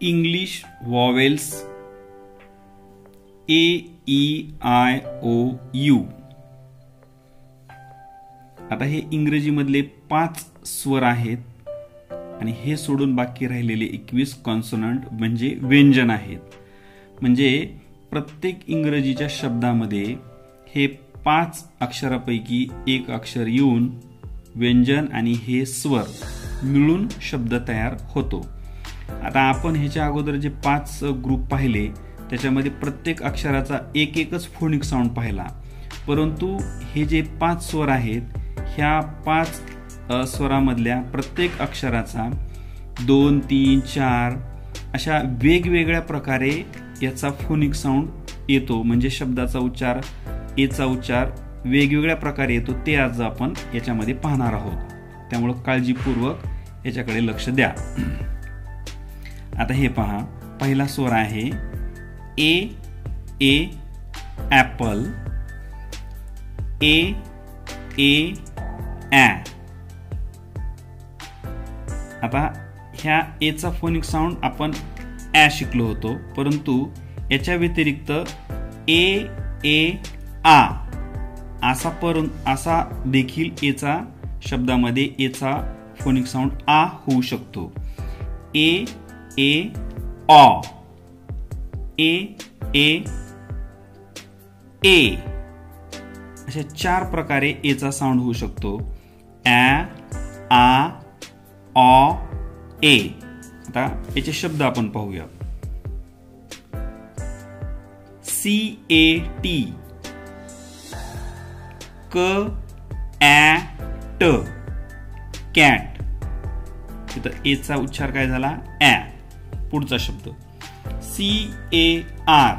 English vowels A-E-I-O-U. आता हे इंग्रजीमधले 5 स्वर आहेत आणि हे सोडून बाकी राहिलेले 21 कॉन्सोनंट म्हणजे व्यंजन आहेत. म्हणजे प्रत्येक इंग्रजीच्या शब्दामध्ये हे 5 अक्षरापैकी एक अक्षर येऊन व्यंजन आणि हे स्वर मिळून शब्द तयार होतो. आता आपण ह्याच्या अगोदर जे 5 ग्रुप पाहिले त्याच्यामध्ये प्रत्येक अक्षराचा एकच फोनिक साऊंड पाहिला, परंतु हे जे 5 स्वर आहेत ह्या 5 स्वरामधल्या प्रत्येक अक्षराचा 2, 3, 4 अशा वेगवेगळ्या प्रकारे याचा फोनिक साऊंड येतो. म्हणजे शब्दाचा उच्चार, एचा उच्चार वेगवेगळ्या प्रकारे येतो. ते आज आपण याच्यामध्ये पाहणार आहोत, त्यामुळे काळजीपूर्वक याच्याकडे लक्ष द्या. आता हे पहा, पहिला स्वर आहे ए. ॲपल, ए. आता ह्या एचा फोनिक साऊंड आपण ॲ शिकलो होतो, परंतु याच्या व्यतिरिक्त आ असा देखील एचा शब्दामध्ये एचा फोनिक साऊंड आ होऊ शकतो. ए ऑ, ए अशा 4 प्रकारे एचा साऊंड होऊ शकतो. आ, ऑ, ए. आता याचे शब्द आपण पाहूया. CAT, ट, कॅट. तिथं एचा उच्चार काय झाला? ॲ. पुढचा शब्द CAR,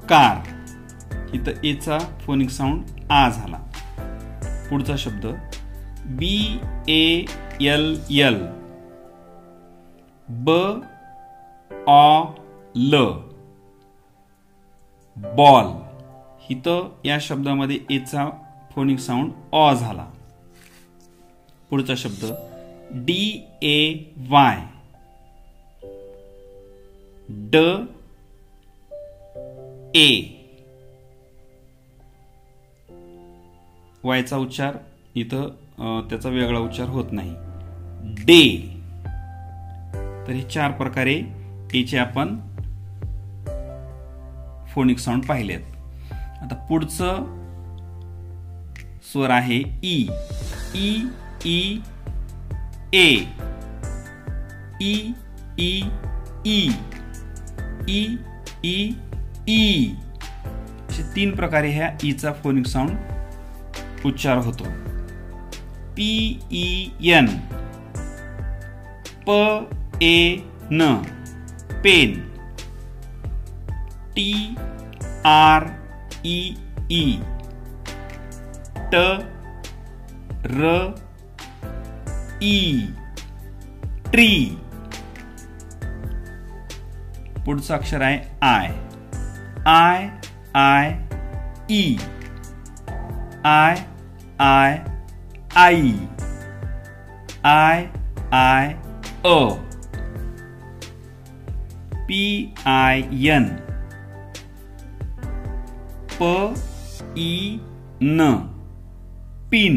कार. इथं एचा फोनिक साऊंड आ झाला. पुढचा शब्द BALL, बॉल. इथं या शब्दामध्ये एचा फोनिक साऊंड ऑ झाला. पुढचा शब्द DAY, वायचा उच्चार इथं त्याचा वेगळा उच्चार होत नाही. डे. तर हे 4 प्रकारे एचे आपण फोनिक साऊंड पाहिलेत. आता पुढचं स्वर आहे ई. असे 3 प्रकारे ह्या ईचा फोनिक साऊंड उच्चार होतो. PEN, pen. TREE, tree. पुढचं अक्षर आहे आय. ई. आई. PIN, pin.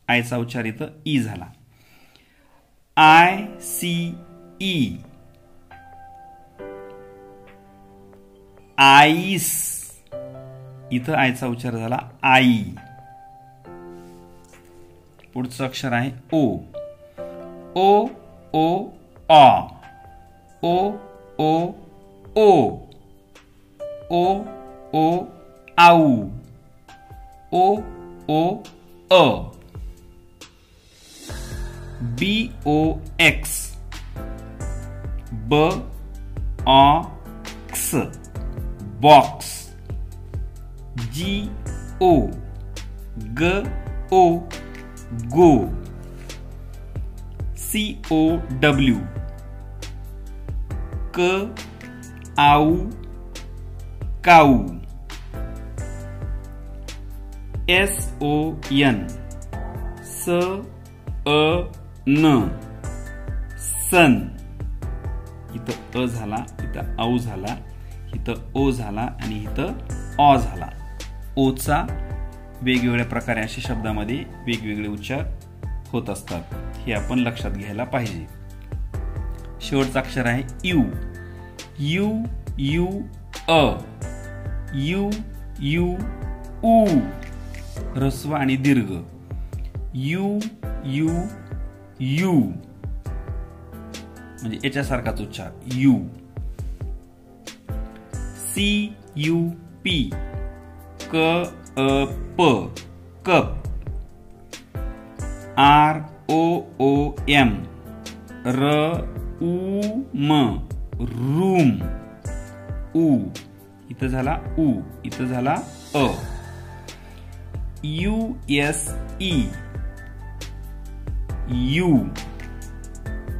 आयचा उच्चार इथं ई झाला. ICE, ice. इथं आयचा उच्चार झाला आई. पुढचं अक्षर आहे O. Ow. BOX, box. Go. COW, cow. SON, SN, son. इथं अ झाला, इथं औ झाला, इथं ओ झाला आणि इथं ऑ झाला. ओचा वेगवेगळ्या प्रकारे अशा शब्दामध्ये वेगवेगळे उच्चार होत असतात, हे आपण लक्षात घ्यायला पाहिजे. शेवटचं अक्षर आहे you. You you a, you you उ, ह्रस्व आणि दीर्घ. यू यू यू, म्हणजे याच्यासारखाच उच्चार यू. CUP, प, कप. ROOM, room. उ, इथं झाला उ, इथं झाला अ. USE, you.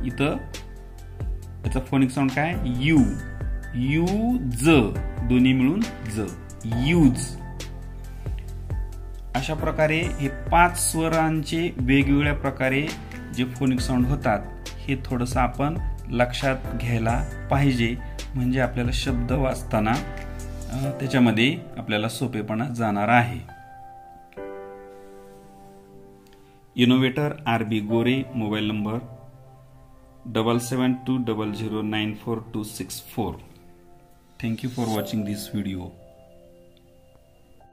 इथं याचा फोनिक साऊंड काय? यू. यूज, दोन्ही मिळून ज, यूज. अशा प्रकारे हे 5 स्वरांचे वेगवेगळ्या प्रकारे जे फोनिक साऊंड होतात हे थोडंसं आपण लक्षात घ्यायला पाहिजे, म्हणजे आपल्याला शब्द वाचताना त्याच्यामध्ये आपल्याला सोपेपणा जाणार आहे. Innovator RB Gore, mobile number 7720094264. Thank you for watching this video.